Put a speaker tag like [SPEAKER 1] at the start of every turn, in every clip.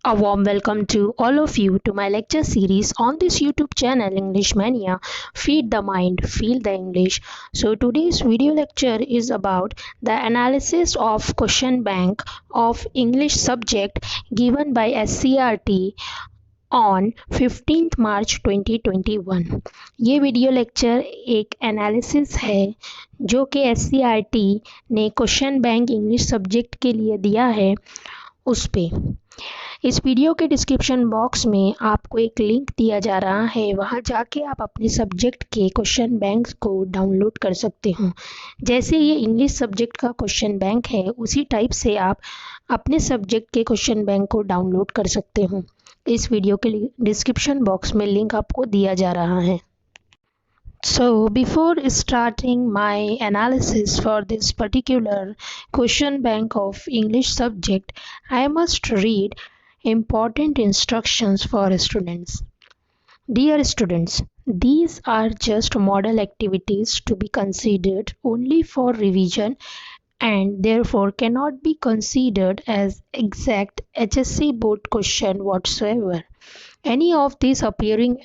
[SPEAKER 1] A warm welcome to all of you to my lecture series on this YouTube channel English Mania. Feed the mind, feel the English. So today's video lecture is about the analysis of question bank of English subject given by SCRT on 15 मार्च 2021। ये video lecture एक analysis है जो कि SCRT ने question bank English subject के लिए दिया है उस पे। इस वीडियो के डिस्क्रिप्शन बॉक्स में आपको एक लिंक दिया जा रहा है, वहां जाके आप अपने सब्जेक्ट के क्वेश्चन बैंक को डाउनलोड कर सकते हो। जैसे ये इंग्लिश सब्जेक्ट का क्वेश्चन बैंक है, उसी टाइप से आप अपने सब्जेक्ट के क्वेश्चन बैंक को डाउनलोड कर सकते हो। इस वीडियो के डिस्क्रिप्शन बॉक्स में लिंक आपको दिया जा रहा है। So before starting my analysis for this particular question bank of English subject, I must read important instructions for students. Dear students, these are just model activities to be considered only for revision and therefore cannot be considered as exact HSC board question whatsoever. Any of these appearing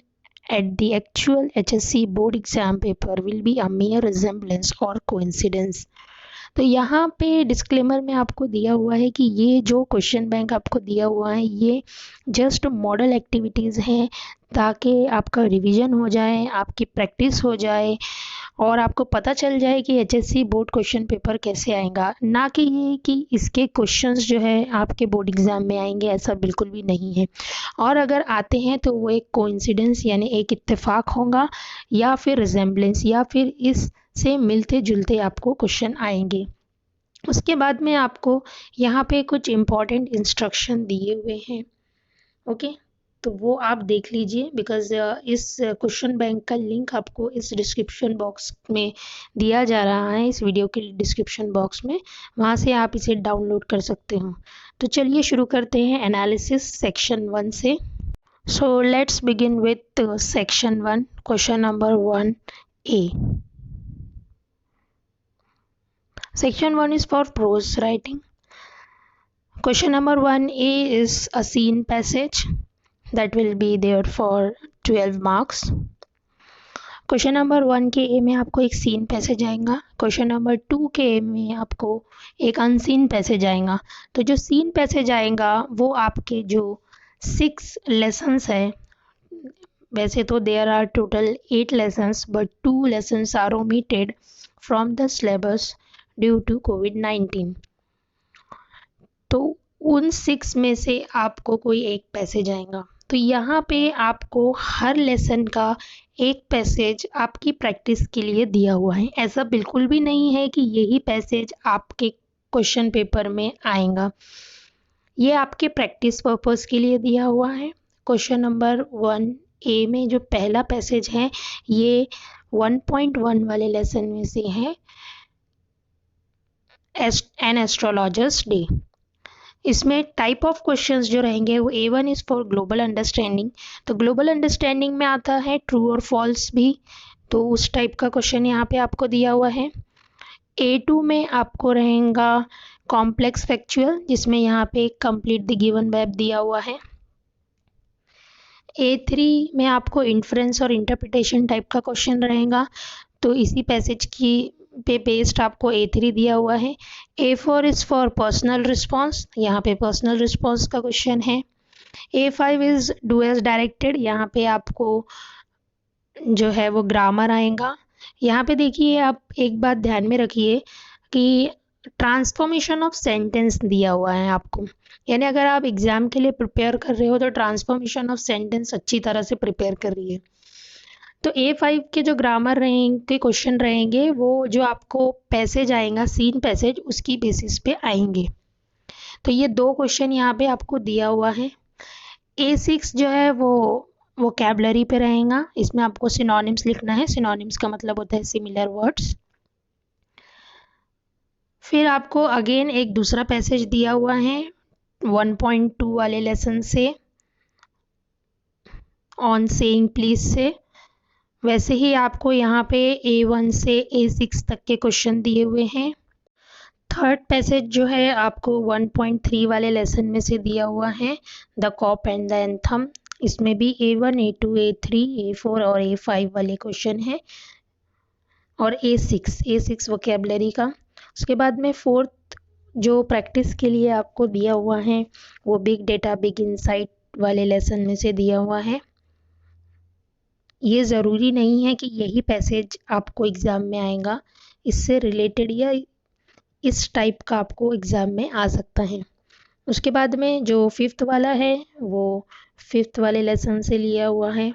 [SPEAKER 1] at the actual HSC board exam paper will be a mere resemblance or coincidence. तो यहाँ पे disclaimer में आपको दिया हुआ है कि ये जो क्वेश्चन बैंक आपको दिया हुआ है ये जस्ट मॉडल एक्टिविटीज़ हैं, ताकि आपका रिवीजन हो जाए, आपकी प्रैक्टिस हो जाए और आपको पता चल जाए कि HSC बोर्ड क्वेश्चन पेपर कैसे आएगा। ना कि ये कि इसके क्वेश्चंस जो है आपके बोर्ड एग्ज़ाम में आएंगे, ऐसा बिल्कुल भी नहीं है। और अगर आते हैं तो वो एक कोइंसिडेंस यानी एक इत्तेफाक होगा या फिर रिजेम्बलेंस या फिर इससे मिलते जुलते आपको क्वेश्चन आएंगे। उसके बाद में आपको यहाँ पे कुछ इम्पॉर्टेंट इंस्ट्रक्शन दिए हुए हैं, ओके, तो वो आप देख लीजिए। बिकॉज इस क्वेश्चन बैंक का लिंक आपको इस डिस्क्रिप्शन बॉक्स में दिया जा रहा है, इस वीडियो के डिस्क्रिप्शन बॉक्स में, वहाँ से आप इसे डाउनलोड कर सकते हो। तो चलिए शुरू करते हैं एनालिसिस सेक्शन 1 से। So let's begin with section 1, question number 1A. Section 1 is for prose writing. Question number 1A is a scene passage that will be there for 12 marks. Question number 1 के ए में आपको एक सीन पैसेज आएगा, question number 2 के ए में आपको एक unseen passage आएगा। तो जो सीन पैसेज आएगा वो आपके जो 6 लेसन्स है, वैसे तो there are total 8 lessons but 2 lessons are omitted from the syllabus due to कोविड-19। तो उन 6 में से आपको कोई एक पैसेज आएगा। तो यहाँ पे आपको हर लेसन का एक पैसेज आपकी प्रैक्टिस के लिए दिया हुआ है। ऐसा बिल्कुल भी नहीं है कि यही पैसेज आपके क्वेश्चन पेपर में आएगा, ये आपके प्रैक्टिस पर्पस के लिए दिया हुआ है। क्वेश्चन नंबर 1A में जो पहला पैसेज है ये 1.1 वाले लेसन में से है, एन एस्ट्रोलॉजर्स डे। इसमें टाइप ऑफ क्वेश्चंस जो रहेंगे वो A1 is for global understanding. तो ग्लोबल अंडरस्टैंडिंग में आता है ट्रू और फॉल्स भी, तो उस टाइप का क्वेश्चन यहाँ पे आपको दिया हुआ है। A2 में आपको रहेगा कॉम्प्लेक्स फैक्चुअल, जिसमें यहाँ पे कंप्लीट द गिवन वर्ब दिया हुआ है। A3 में आपको इन्फ्रेंस और इंटरप्रिटेशन टाइप का क्वेश्चन रहेगा, तो इसी पैसेज की पे बेस्ड आपको A3 दिया हुआ है। A4 is for personal response, यहाँ पे पर्सनल रिस्पॉन्स का क्वेश्चन है। A5 is do as directed, यहाँ पे आपको जो है वो ग्रामर आएगा। यहाँ पे देखिए आप एक बात ध्यान में रखिए कि ट्रांसफॉर्मेशन ऑफ सेंटेंस दिया हुआ है आपको, यानी अगर आप एग्ज़ाम के लिए प्रिपेयर कर रहे हो तो ट्रांसफॉर्मेशन ऑफ सेंटेंस अच्छी तरह से प्रिपेयर कर रही है। तो A5 के जो ग्रामर रहेंगे क्वेश्चन रहेंगे वो जो आपको पैसेज आएगा सीन पैसेज उसकी बेसिस पे आएंगे। तो ये 2 क्वेश्चन यहाँ पे आपको दिया हुआ है। A6 जो है वो वोकैबुलरी पे रहेगा, इसमें आपको सिनोनिम्स लिखना है। सिनोनिम्स का मतलब होता है सिमिलर वर्ड्स। फिर आपको अगेन एक दूसरा पैसेज दिया हुआ है 1.2 वाले लेसन से, ऑन सेइंग प्लीज से। वैसे ही आपको यहाँ पे A1 से A6 तक के क्वेश्चन दिए हुए हैं। थर्ड पैसेज जो है आपको 1.3 वाले लेसन में से दिया हुआ है, the cop and the anthem. इसमें भी A1, A2, A3, A4 और A5 वाले क्वेश्चन हैं, और A6 वोकेबलरी का। उसके बाद में फोर्थ जो प्रैक्टिस के लिए आपको दिया हुआ है वो बिग डेटा बिग इनसाइट वाले लेसन में से दिया हुआ है। ये ज़रूरी नहीं है कि यही पैसेज आपको एग्ज़ाम में आएगा, इससे रिलेटेड या इस टाइप का आपको एग्ज़ाम में आ सकता है। उसके बाद में जो फिफ्थ वाला है वो फिफ्थ वाले लेसन से लिया हुआ है।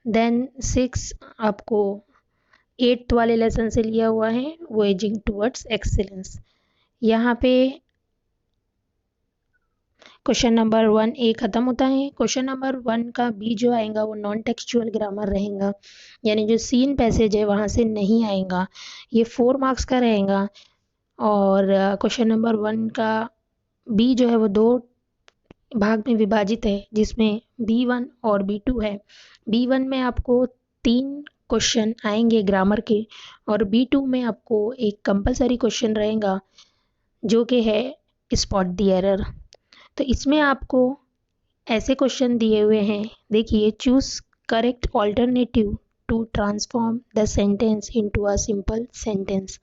[SPEAKER 1] देन 6 आपको एट्थ वाले लेसन से लिया हुआ है, वॉयेजिंग टुवर्ड्स एक्सीलेंस। यहाँ पे क्वेश्चन नंबर 1A ख़त्म होता है। क्वेश्चन नंबर 1 का B जो आएगा वो नॉन टेक्सचुअल ग्रामर रहेगा, यानी जो सीन पैसेज है वहाँ से नहीं आएगा, ये 4 मार्क्स का रहेगा। और क्वेश्चन नंबर 1 का B जो है वो 2 भाग में विभाजित है, जिसमें B1 और B2 है। B1 में आपको 3 क्वेश्चन आएंगे ग्रामर के, और B2 में आपको एक कंपलसरी क्वेश्चन रहेगा जो कि है स्पॉट द एरर। तो इसमें आपको ऐसे क्वेश्चन दिए हुए हैं, देखिए, choose correct alternative to transform the sentence into a simple sentence.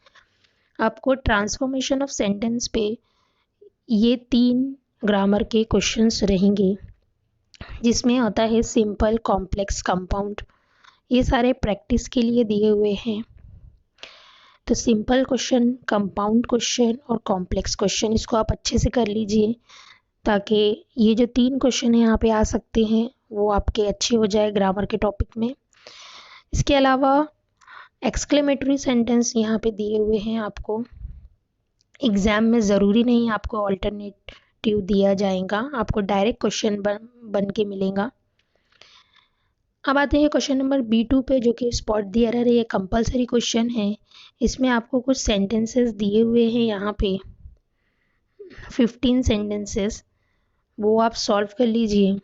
[SPEAKER 1] आपको ट्रांसफॉर्मेशन ऑफ सेंटेंस पे ये 3 ग्रामर के क्वेश्चंस रहेंगे, जिसमें होता है सिंपल, कॉम्प्लेक्स, कंपाउंड। ये सारे प्रैक्टिस के लिए दिए हुए हैं। तो सिंपल क्वेश्चन, कंपाउंड क्वेश्चन और कॉम्प्लेक्स क्वेश्चन, इसको आप अच्छे से कर लीजिए, ताकि ये जो 3 क्वेश्चन यहाँ पे आ सकते हैं वो आपके अच्छे हो जाए ग्रामर के टॉपिक में। इसके अलावा एक्सक्लेमेटरी सेंटेंस यहाँ पे दिए हुए हैं आपको। एग्ज़ाम में ज़रूरी नहीं आपको ऑल्टरनेटिव दिया जाएगा, आपको डायरेक्ट क्वेश्चन बन के मिलेगा। अब आते हैं क्वेश्चन नंबर B2 पे, जो कि स्पॉट द एरर है। ये कंपलसरी क्वेश्चन है। इसमें आपको कुछ सेंटेंसेस दिए हुए हैं यहाँ पे, 15 सेंटेंसेस, वो आप सॉल्व कर लीजिए।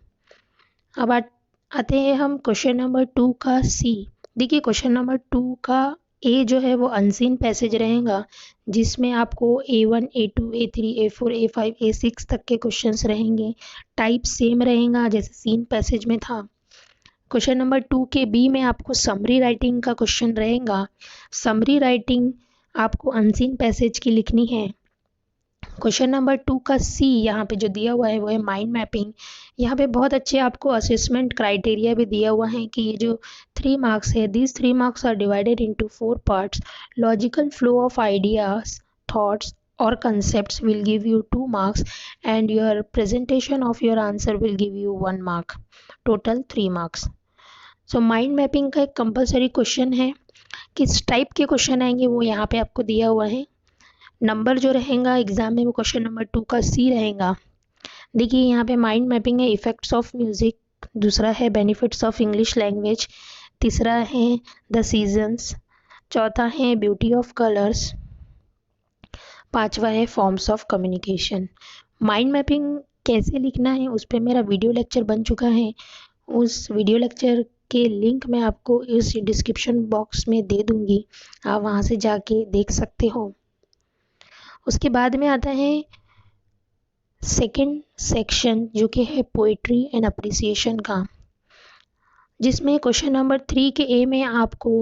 [SPEAKER 1] अब आते हैं हम क्वेश्चन नंबर 2 का C। देखिए, क्वेश्चन नंबर 2 का A जो है वो अनसीन पैसेज रहेगा, जिसमें आपको A1, A2, A3, A4, A5, A6 तक के क्वेश्चंस रहेंगे। टाइप सेम रहेगा जैसे सीन पैसेज में था। क्वेश्चन नंबर 2 के B में आपको समरी राइटिंग का क्वेश्चन रहेगा। समरी राइटिंग आपको अनसीन पैसेज की लिखनी है। क्वेश्चन नंबर 2 का C यहाँ पे जो दिया हुआ है वो है माइंड मैपिंग। यहाँ पे बहुत अच्छे आपको असेसमेंट क्राइटेरिया भी दिया हुआ है कि ये जो 3 मार्क्स है, these 3 marks are divided into 4 parts. Logical flow of ideas, thoughts और concepts will give you 2 marks, and your presentation of your answer will give you 1 mark, total 3 marks. So mind mapping का एक compulsory question है। किस type के question आएंगे वो यहाँ पे आपको दिया हुआ है। नंबर जो रहेगा एग्जाम में वो क्वेश्चन नंबर 2 का C रहेगा। देखिए, यहाँ पे माइंड मैपिंग है इफेक्ट्स ऑफ म्यूजिक, दूसरा है बेनिफिट्स ऑफ इंग्लिश लैंग्वेज, तीसरा है द सीजन्स, चौथा है ब्यूटी ऑफ कलर्स, पांचवा है forms of communication. Mind mapping कैसे लिखना है उस पर मेरा वीडियो लेक्चर बन चुका है। उस वीडियो लेक्चर के लिंक मैं आपको इस डिस्क्रिप्शन बॉक्स में दे दूंगी, आप वहाँ से जाके देख सकते हो। उसके बाद में आता है सेकंड सेक्शन, जो कि है पोइट्री एंड अप्रिसिएशन का, जिसमें क्वेश्चन नंबर 3 के A में आपको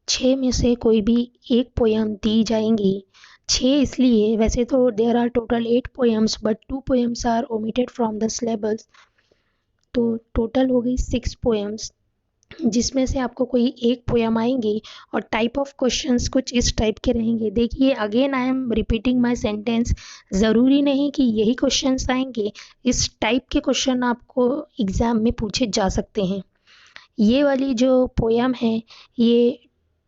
[SPEAKER 1] 6 में से कोई भी एक पोयम दी जाएंगी। 6 इसलिए, वैसे तो there are total 8 poems, but 2 poems are omitted from the syllabus, तो टोटल हो गई 6 पोएम्स, जिसमें से आपको कोई एक पोयम आएंगी। और टाइप ऑफ क्वेश्चंस कुछ इस टाइप के रहेंगे। देखिए, again I am repeating my sentence, ज़रूरी नहीं कि यही क्वेश्चंस आएंगे, इस टाइप के क्वेश्चन आपको एग्ज़ाम में पूछे जा सकते हैं। ये वाली जो पोयम है ये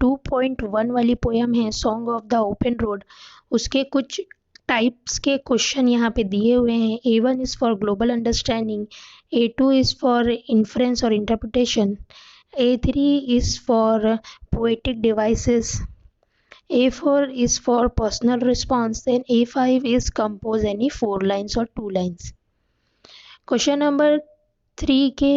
[SPEAKER 1] 2.1 वाली पोयम है, song of the open road. उसके कुछ टाइप्स के क्वेश्चन यहाँ पे दिए हुए हैं। A1 is for global understanding, A2 is for inference और interpretation, A3 is for poetic devices, A4 is for personal response, then A5 is compose any 4 lines or 2 lines. Question number 3 के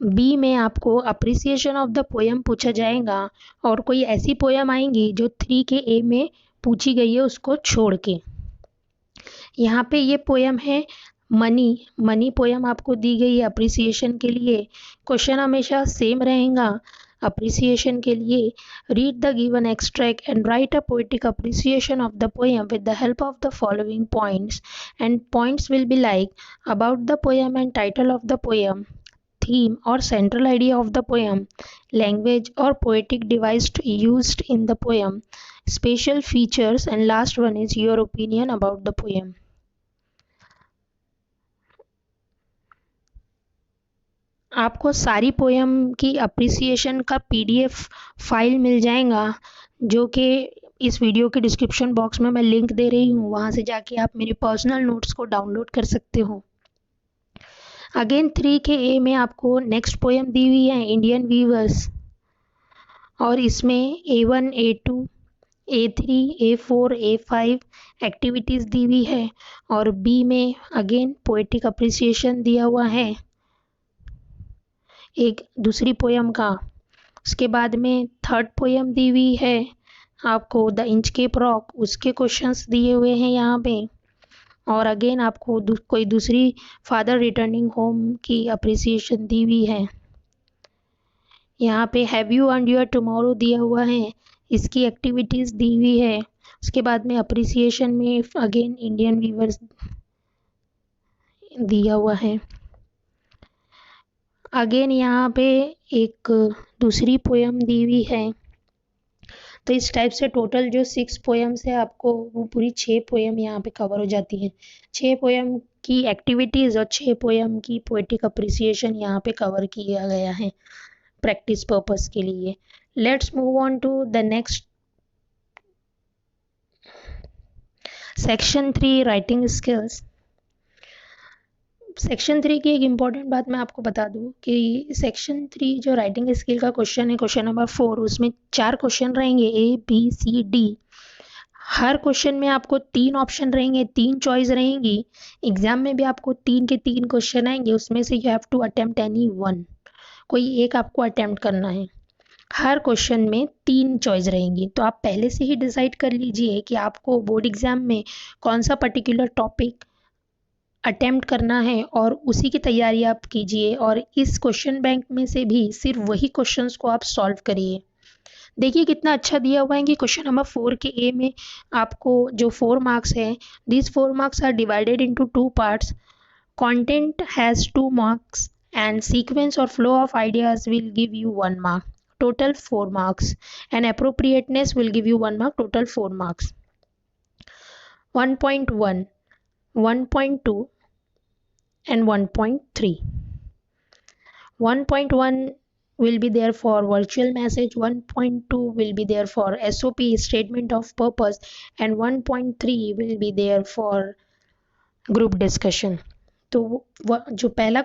[SPEAKER 1] B में आपको appreciation of the poem पूछा जाएगा और कोई ऐसी poem आएंगी जो 3 के ए में पूछी गई है उसको छोड़ के। यहाँ पे ये पोएम है मनी पोएम आपको दी गई है अप्रिसिएशन के लिए। क्वेश्चन हमेशा सेम रहेगा अप्रिसिएशन के लिए। Read the given extract and right a poetic appreciation of the poem with the help of the following points and points will be like about the poem and title of the poem, theme or central idea of the poem, language or poetic device used in the poem, special features, and last one is your opinion about the poem. आपको सारी poem की appreciation का PDF file मिल जाएगा जो कि इस video के description box में मैं लिंक दे रही हूँ, वहाँ से जाके आप मेरे पर्सनल नोट्स को डाउनलोड कर सकते हो। अगेन 3 के ए में आपको नेक्स्ट पोएम दी हुई है इंडियन वीवर्स और इसमें A1, A2, A3, A4, A5 activities दी हुई है और बी में अगेन पोएटिक अप्रिसिएशन दिया हुआ है एक दूसरी पोएम का। उसके बाद में थर्ड पोएम दी हुई है आपको द इंचकेप रॉक, उसके क्वेश्चंस दिए हुए हैं यहाँ पे और अगेन आपको कोई दूसरी फादर रिटर्निंग होम की अप्रिसिएशन दी हुई है। यहाँ पे have you earned your tomorrow दिया हुआ है, इसकी एक्टिविटीज़ दी हुई है। उसके बाद में अप्रिसिएशन में अगेन इंडियन वीवर्स दिया हुआ है। अगेन यहाँ पे एक दूसरी पोएम दी हुई है। तो इस टाइप से टोटल जो 6 पोएम्स है आपको वो पूरी 6 पोएम यहाँ पे कवर हो जाती है। 6 पोएम की एक्टिविटीज़ और 6 पोएम की पोएटिक अप्रिसिएशन यहाँ पे कवर किया गया है प्रैक्टिस पर्पस के लिए। Let's move on to the next section 3 writing skills. Section 3 की एक इम्पॉर्टेंट बात मैं आपको बता दूं कि सेक्शन 3 जो राइटिंग स्किल का क्वेश्चन है क्वेश्चन नंबर 4, उसमें 4 क्वेश्चन रहेंगे ABCD। हर क्वेश्चन में आपको 3 ऑप्शन रहेंगे, 3 चॉइस रहेंगी। एग्जाम में भी आपको 3 के 3 क्वेश्चन आएंगे, उसमें से you have to attempt any one, कोई एक आपको अटेम्प्ट करना है। हर क्वेश्चन में 3 चॉइस रहेंगी, तो आप पहले से ही डिसाइड कर लीजिए कि आपको बोर्ड एग्जाम में कौन सा पर्टिकुलर टॉपिक अटेम्प्ट करना है और उसी की तैयारी आप कीजिए और इस क्वेश्चन बैंक में से भी सिर्फ वही क्वेश्चंस को आप सॉल्व करिए। देखिए कितना अच्छा दिया हुआ है कि क्वेश्चन नंबर 4 के ए में आपको जो 4 मार्क्स है, this 4 marks are divided into 2 parts. Content has 2 marks and sequence or flow of ideas will give you 1 mark, total 4 marks, and appropriateness will give you 1 mark, total 4 marks. 1.1, 1.2 and 1.3. 1.1 will be there for virtual message, 1.2 will be there for SOP statement of purpose, and 1.3 will be there for group discussion. तो जो पहला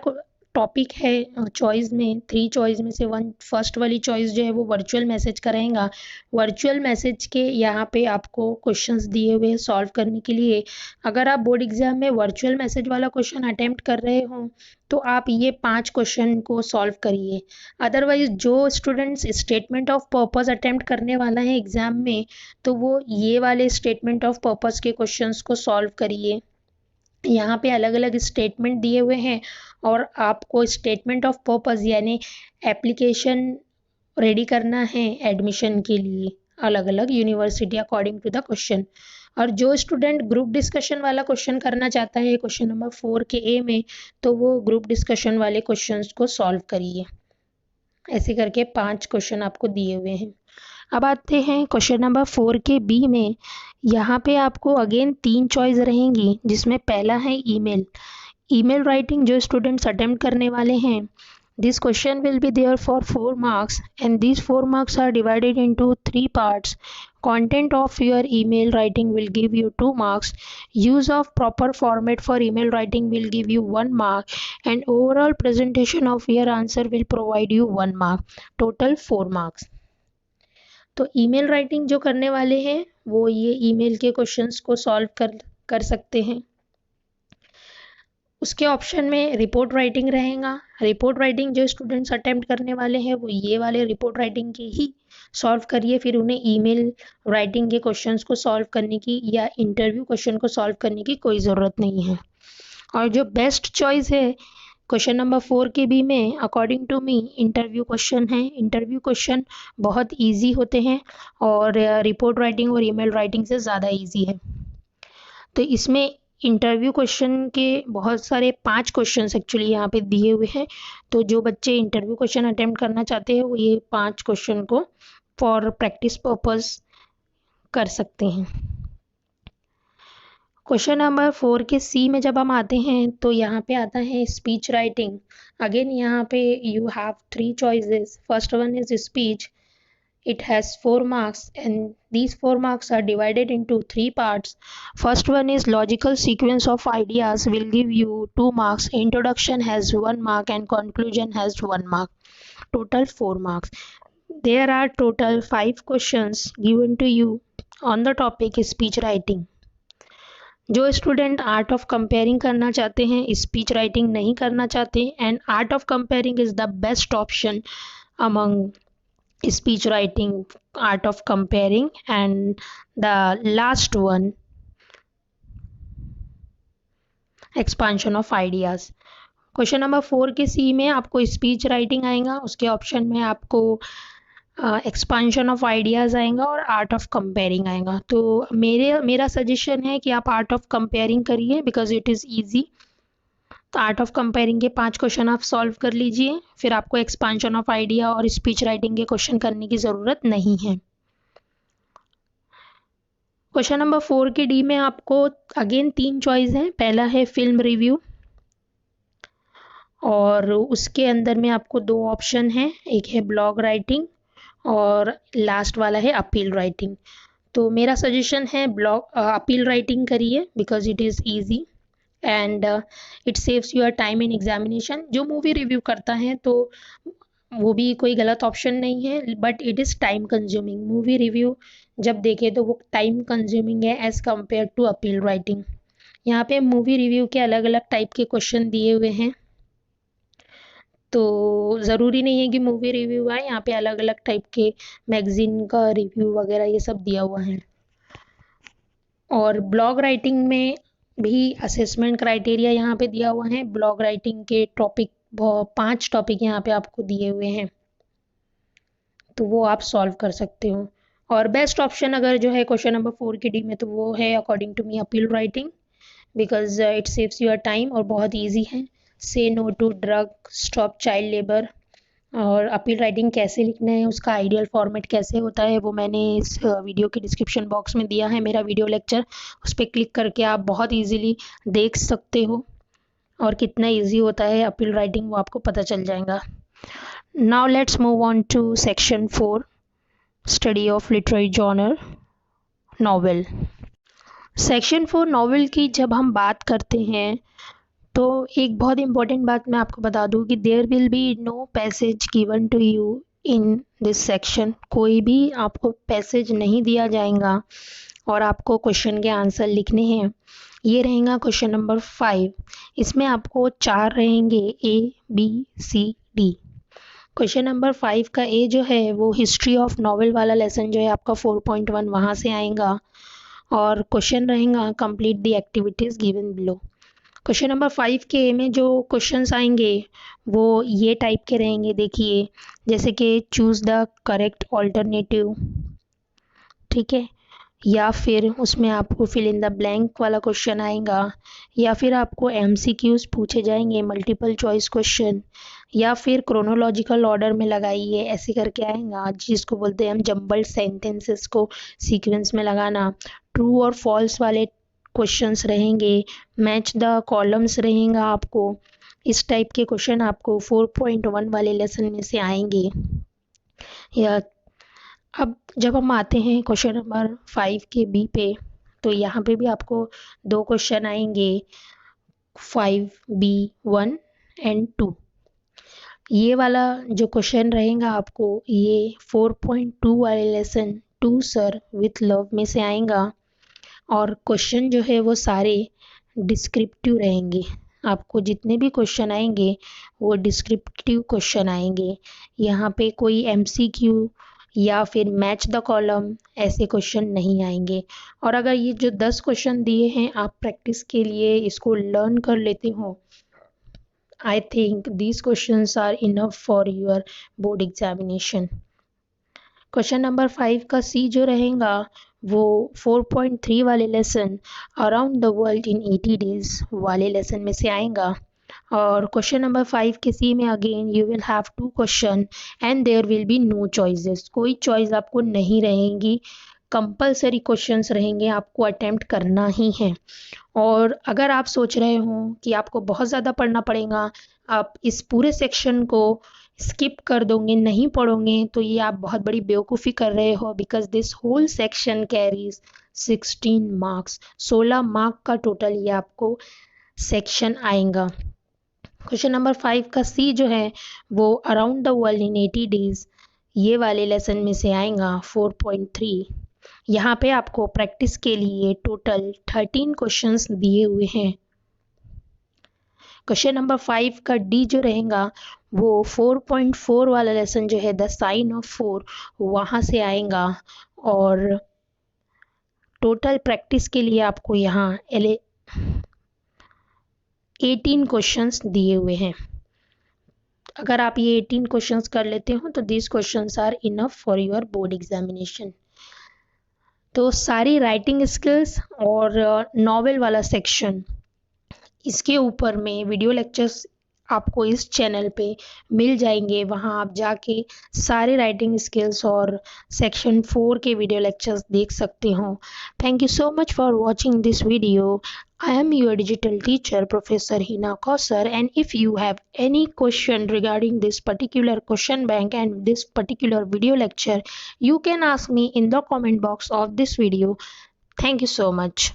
[SPEAKER 1] topic है choice में 3 choice में से first वाली choice जो है वो वर्चुअल मैसेज का रहेगा। वर्चुअल मैसेज के यहाँ पे आपको क्वेश्चंस दिए हुए सॉल्व करने के लिए। अगर आप बोर्ड एग्जाम में वर्चुअल मैसेज वाला क्वेश्चन अटेम्प्ट कर रहे हो तो आप ये 5 क्वेश्चन को सॉल्व करिए। अदरवाइज जो students statement of purpose attempt करने वाला है एग्जाम में तो वो ये वाले स्टेटमेंट ऑफ पर्पस के क्वेश्चंस को सॉल्व करिए। यहाँ पे अलग अलग स्टेटमेंट दिए हुए हैं और आपको स्टेटमेंट ऑफ पर्पस यानी एप्लीकेशन रेडी करना है एडमिशन के लिए अलग अलग university according to the question. और जो स्टूडेंट ग्रुप डिस्कशन वाला क्वेश्चन करना चाहता है क्वेश्चन नंबर 4 के ए में तो वो ग्रुप डिस्कशन वाले क्वेश्चंस को सॉल्व करिए। ऐसे करके 5 क्वेश्चन आपको दिए हुए हैं। अब आते हैं क्वेश्चन नंबर 4 के बी में। यहाँ पे आपको अगेन 3 चॉइस रहेंगी जिसमें पहला है ईमेल राइटिंग जो स्टूडेंट्स अटेम्प्ट करने वाले हैं। This question will be there for 4 marks and this 4 marks are divided into 3 parts. Content of your email writing will give you 2 marks. Use of proper format for email writing will give you 1 mark, and overall presentation of your answer will provide you 1 mark. Total 4 marks. तो email writing जो करने वाले हैं वो ये email के questions को solve कर सकते हैं। उसके ऑप्शन में रिपोर्ट राइटिंग रहेगा। रिपोर्ट राइटिंग जो स्टूडेंट्स अटेम्प्ट करने वाले हैं वो ये वाले रिपोर्ट राइटिंग के ही सॉल्व करिए, फिर उन्हें ईमेल राइटिंग के क्वेश्चंस को सॉल्व करने की या इंटरव्यू क्वेश्चन को सॉल्व करने की कोई ज़रूरत नहीं है। और जो बेस्ट चॉइस है क्वेश्चन नंबर 4 के बी में, according to me, interview question है। इंटरव्यू क्वेश्चन बहुत इजी होते हैं और रिपोर्ट राइटिंग और ईमेल राइटिंग से ज़्यादा इजी है। तो इसमें इंटरव्यू क्वेश्चन के बहुत सारे 5 क्वेश्चन एक्चुअली यहाँ पे दिए हुए हैं। तो जो बच्चे इंटरव्यू क्वेश्चन अटेम्प्ट करना चाहते हैं वो ये 5 क्वेश्चन को फॉर प्रैक्टिस पर्पस कर सकते हैं। क्वेश्चन नंबर 4 के सी में जब हम आते हैं तो यहाँ पे आता है स्पीच राइटिंग। अगेन यहाँ पे you have 3 choices. First one is speech. It has 4 marks and these 4 marks are divided into 3 parts. First one is logical sequence of ideas will give you 2 marks. Introduction has 1 mark and conclusion has 1 mark. Total 4 marks. There are total 5 questions given to you on the topic speech writing. जो student art of comparing करना चाहते हैं, speech writing नहीं करना चाहते, and art of comparing is the best option among speech writing, art of comparing, and the last one, expansion of ideas. Question number 4 के C में आपको स्पीच राइटिंग आएगा, उसके ऑप्शन में आपको एक्सपांशन ऑफ आइडियाज़ आएगा और आर्ट ऑफ कंपेयरिंग आएगा। तो मेरा सजेशन है कि आप आर्ट ऑफ कंपेयरिंग करिए बिकॉज इट इज़ ईजी। तो आर्ट ऑफ कंपेयरिंग के 5 क्वेश्चन आप सॉल्व कर लीजिए, फिर आपको एक्सपांशन ऑफ आइडिया और स्पीच राइटिंग के क्वेश्चन करने की ज़रूरत नहीं है। क्वेश्चन नंबर 4 के डी में आपको अगेन 3 चॉइस हैं। पहला है फिल्म रिव्यू और उसके अंदर में आपको 2 ऑप्शन हैं, एक है ब्लॉग राइटिंग और लास्ट वाला है अपील राइटिंग। तो मेरा सजेशन है अपील राइटिंग करिए because it is easy and it saves your time in examination. जो मूवी रिव्यू करता है तो वो भी कोई गलत ऑप्शन नहीं है, but it is time consuming. Movie review जब देखे तो वो टाइम कंज्यूमिंग है as compare to appeal writing. यहाँ पे मूवी रिव्यू के अलग अलग टाइप के क्वेश्चन दिए हुए हैं, तो ज़रूरी नहीं है कि मूवी रिव्यू आए, यहाँ पे अलग अलग टाइप के मैगज़ीन का रिव्यू वगैरह ये सब दिया हुआ है। और ब्लॉग राइटिंग में भी असेसमेंट क्राइटेरिया यहाँ पे दिया हुआ है। ब्लॉग राइटिंग के टॉपिक 5 टॉपिक यहाँ पे आपको दिए हुए हैं, तो वो आप सॉल्व कर सकते हो। और बेस्ट ऑप्शन अगर जो है क्वेश्चन नंबर 4 के डी में, तो वो है according to me appeal writing because it saves your time और बहुत ईजी है। Say no to drug, stop child labour. और अपील राइटिंग कैसे लिखना है, उसका आइडियल फॉर्मेट कैसे होता है, वो मैंने इस वीडियो के डिस्क्रिप्शन बॉक्स में दिया है, मेरा वीडियो लेक्चर। उस पर क्लिक करके आप बहुत इजीली देख सकते हो और कितना इजी होता है अपील राइटिंग वो आपको पता चल जाएगा। Now let's move on to section 4, study of literary genre novel. Section 4 novel की जब हम बात करते हैं तो एक बहुत इंपॉर्टेंट बात मैं आपको बता दूं कि there will be no passage given to you in this section. कोई भी आपको पैसेज नहीं दिया जाएगा और आपको क्वेश्चन के आंसर लिखने हैं। ये रहेगा क्वेश्चन नंबर 5। इसमें आपको 4 रहेंगे, A B C D. Question number 5 का ए जो है वो हिस्ट्री ऑफ नॉवेल वाला लेसन जो है आपका 4.1 वहाँ से आएगा और क्वेश्चन रहेगा complete the activities given below. Question number 5 के में जो क्वेश्चंस आएंगे वो ये टाइप के रहेंगे, देखिए, जैसे कि चूज़ द करेक्ट ऑल्टरनेटिव, ठीक है, या फिर उसमें आपको फिल इन द ब्लैंक वाला क्वेश्चन आएगा, या फिर आपको MCQs पूछे जाएंगे, मल्टीपल चॉइस क्वेश्चन, या फिर क्रोनोलॉजिकल ऑर्डर में लगाइए, ऐसे करके आएगा, जिसको बोलते हैं हम जम्बल्ड सेंटेंसेस को सीक्वेंस में लगाना। ट्रू और फॉल्स वाले क्वेश्चंस रहेंगे, मैच द कॉलम्स रहेगा आपको। इस टाइप के क्वेश्चन आपको 4.1 वाले लेसन में से आएंगे। या अब जब हम आते हैं क्वेश्चन नंबर 5 के बी पे, तो यहाँ पे भी आपको 2 क्वेश्चन आएंगे, 5B1 एंड 2। ये वाला जो क्वेश्चन रहेगा आपको ये 4.2 वाले lesson To Sir with Love में से आएगा और क्वेश्चन जो है वो सारे डिस्क्रिप्टिव रहेंगे। आपको जितने भी क्वेश्चन आएंगे वो डिस्क्रिप्टिव क्वेश्चन आएंगे। यहाँ पे कोई एमसीक्यू या फिर मैच द कॉलम ऐसे क्वेश्चन नहीं आएंगे। और अगर ये जो 10 क्वेश्चन दिए हैं आप प्रैक्टिस के लिए इसको लर्न कर लेते हो, I think these questions are enough for your board examination. Question number 5 का सी जो रहेगा वो 4.3 वाले lesson around the world in 80 days वाले लेसन में से आएगा। और क्वेश्चन नंबर 5 के सी में again you will have 2 question and there will be no choices. कोई चॉइस आपको नहीं रहेंगी, कंपलसरी क्वेश्चंस रहेंगे, आपको अटेम्प्ट करना ही है। और अगर आप सोच रहे हो कि आपको बहुत ज़्यादा पढ़ना पड़ेगा, आप इस पूरे सेक्शन को स्किप कर दोगे, नहीं पढ़ोगे, तो ये आप बहुत बड़ी बेवकूफ़ी कर रहे हो, because this whole section carries 16 marks. 16 mark का टोटल ये आपको सेक्शन आएगा। क्वेश्चन नंबर 5 का सी जो है वो around the world in 80 days ये वाले लेसन में से आएगा 4.3। यहाँ पे आपको प्रैक्टिस के लिए टोटल 13 क्वेश्चंस दिए हुए हैं। क्वेश्चन नंबर 5 का डी जो रहेगा वो 4.4 वाला लेसन जो है द साइन ऑफ 4 वहाँ से आएगा। और टोटल प्रैक्टिस के लिए आपको यहाँ 18 क्वेश्चंस दिए हुए हैं। अगर आप ये 18 क्वेश्चंस कर लेते हो तो this questions are enough for your board examination. तो सारी राइटिंग स्किल्स और नॉवेल वाला सेक्शन इसके ऊपर में वीडियो लेक्चर्स आपको इस चैनल पे मिल जाएंगे। वहाँ आप जाके सारे राइटिंग स्किल्स और सेक्शन 4 के वीडियो लेक्चर्स देख सकते हो। Thank you so much for watching this video. I am your digital teacher, Professor Hina Kausar, and if you have any question regarding this particular question bank and this particular video lecture, you can ask me in the comment box of this video. Thank you so much.